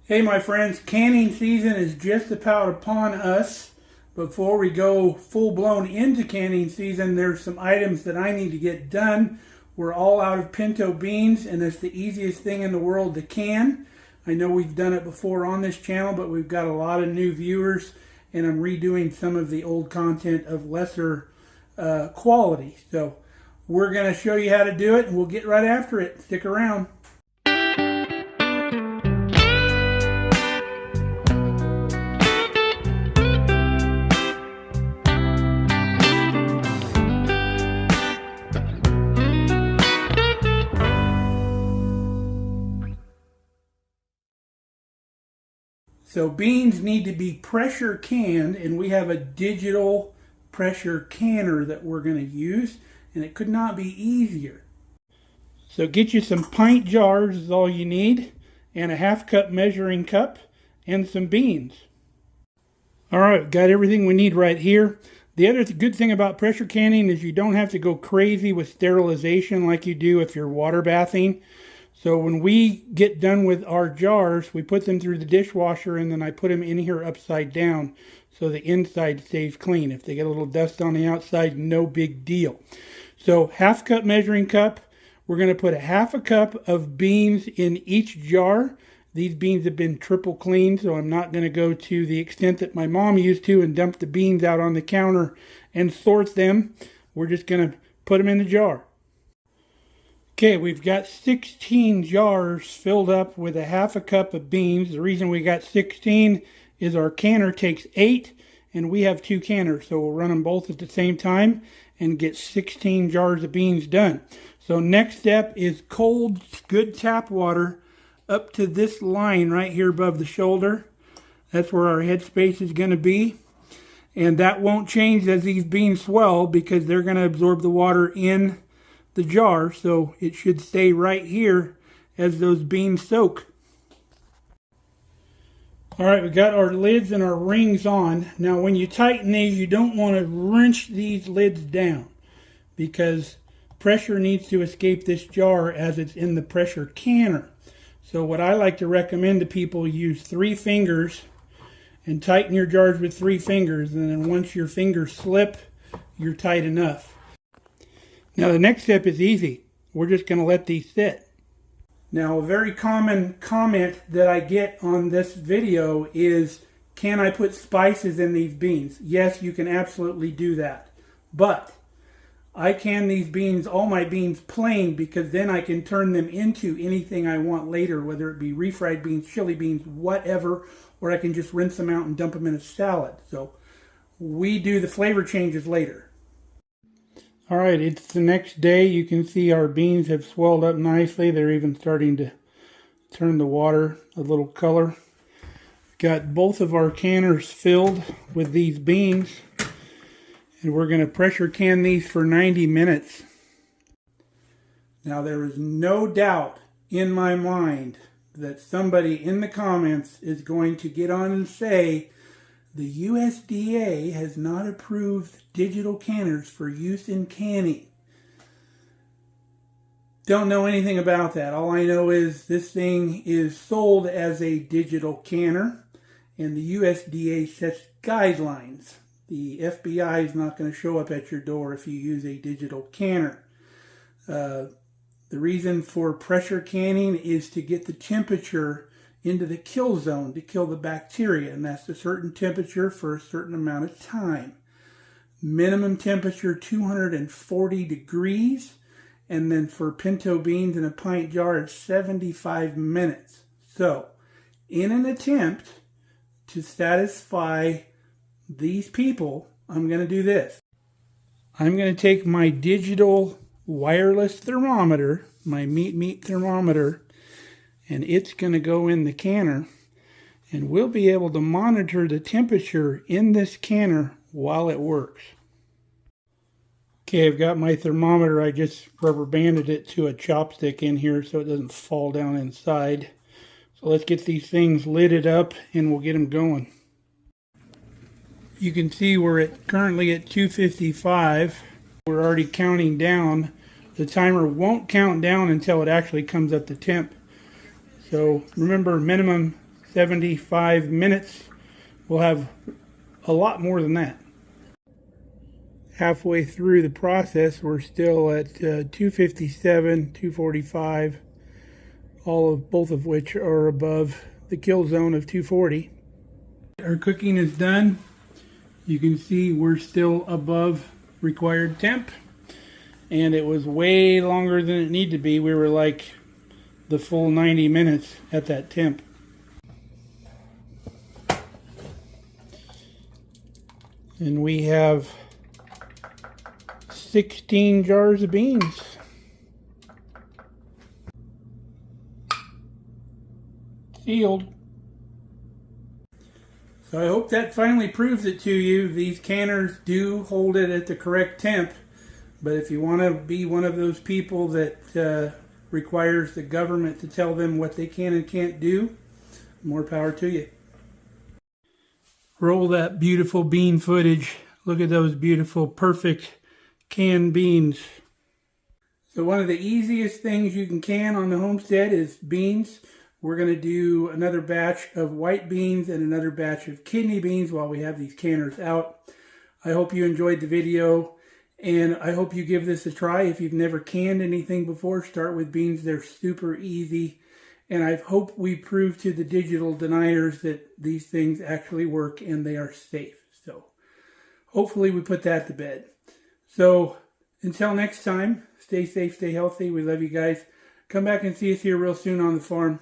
Hey my friends, canning season is just about upon us. Before we go full-blown into canning season, there's some items that I need to get done. We're all out of pinto beans, and it's the easiest thing in the world to can. I know we've done it before on this channel, but we've got a lot of new viewers, and I'm redoing some of the old content of lesser quality. So we're going to show you how to do it, and we'll get right after it. Stick around. So beans need to be pressure canned, and we have a digital pressure canner that we're going to use, and it could not be easier. So get you some pint jars is all you need, and a half-cup measuring cup, and some beans. Alright, got everything we need right here. The other good thing about pressure canning is you don't have to go crazy with sterilization like you do if you're water bathing. So when we get done with our jars, we put them through the dishwasher, and then I put them in here upside down so the inside stays clean. If they get a little dust on the outside, no big deal. So half cup measuring cup, we're going to put a half a cup of beans in each jar. These beans have been triple cleaned, so I'm not going to go to the extent that my mom used to and dump the beans out on the counter and sort them. We're just going to put them in the jar. Okay, we've got 16 jars filled up with a half a cup of beans. The reason we got 16 is our canner takes 8, and we have 2 canners, so we'll run them both at the same time and get 16 jars of beans done. So next step is cold, good tap water up to this line right here above the shoulder. That's where our headspace is going to be. And that won't change as these beans swell because they're going to absorb the water in the jar, so it should stay right here as those beans soak. Alright, we got our lids and our rings on. Now when you tighten these, you don't want to wrench these lids down because pressure needs to escape this jar as it's in the pressure canner. So what I like to recommend to people, use 3 fingers and tighten your jars with 3 fingers, and then once your fingers slip, you're tight enough. Now the next step is easy. We're just going to let these sit. Now a very common comment that I get on this video is, can I put spices in these beans? Yes, you can absolutely do that. But I can these beans, all my beans, plain, because then I can turn them into anything I want later, whether it be refried beans, chili beans, whatever, or I can just rinse them out and dump them in a salad. So we do the flavor changes later. Alright, it's the next day. You can see our beans have swelled up nicely. They're even starting to turn the water a little color. Got both of our canners filled with these beans, and we're going to pressure can these for 90 minutes. Now there is no doubt in my mind that somebody in the comments is going to get on and say, the USDA has not approved digital canners for use in canning. Don't know anything about that. All I know is this thing is sold as a digital canner, and the USDA sets guidelines. The FBI is not going to show up at your door if you use a digital canner. The reason for pressure canning is to get the temperature into the kill zone to kill the bacteria, and that's a certain temperature for a certain amount of time. Minimum temperature 240 degrees, and then for pinto beans in a pint jar it's 75 minutes. So in an attempt to satisfy these people, I'm going to do this. I'm going to take my digital wireless thermometer, my meat thermometer, and it's going to go in the canner, and we'll be able to monitor the temperature in this canner while it works. Okay, I've got my thermometer. I just rubber banded it to a chopstick in here so it doesn't fall down inside. So let's get these things lidded up and we'll get them going. You can see we're currently at 255. We're already counting down. The timer won't count down until it actually comes up to temp. So remember, minimum 75 minutes. We'll have a lot more than that. Halfway through the process, we're still at 257, 245, both of which are above the kill zone of 240. Our cooking is done. You can see we're still above required temp, and it was way longer than it needed to be. We were like the full 90 minutes at that temp. And we have 16 jars of beans. Sealed. So I hope that finally proves it to you. These canners do hold it at the correct temp. But if you want to be one of those people that requires the government to tell them what they can and can't do, more power to you. Roll that beautiful bean footage. Look at those beautiful, perfect canned beans. So one of the easiest things you can can on the homestead is beans. We're going to do another batch of white beans and another batch of kidney beans while we have these canners out. I hope you enjoyed the video, and I hope you give this a try. If you've never canned anything before, start with beans. They're super easy. And I hope we prove to the digital deniers that these things actually work and they are safe. So hopefully we put that to bed. So until next time, stay safe, stay healthy. We love you guys. Come back and see us here real soon on the farm.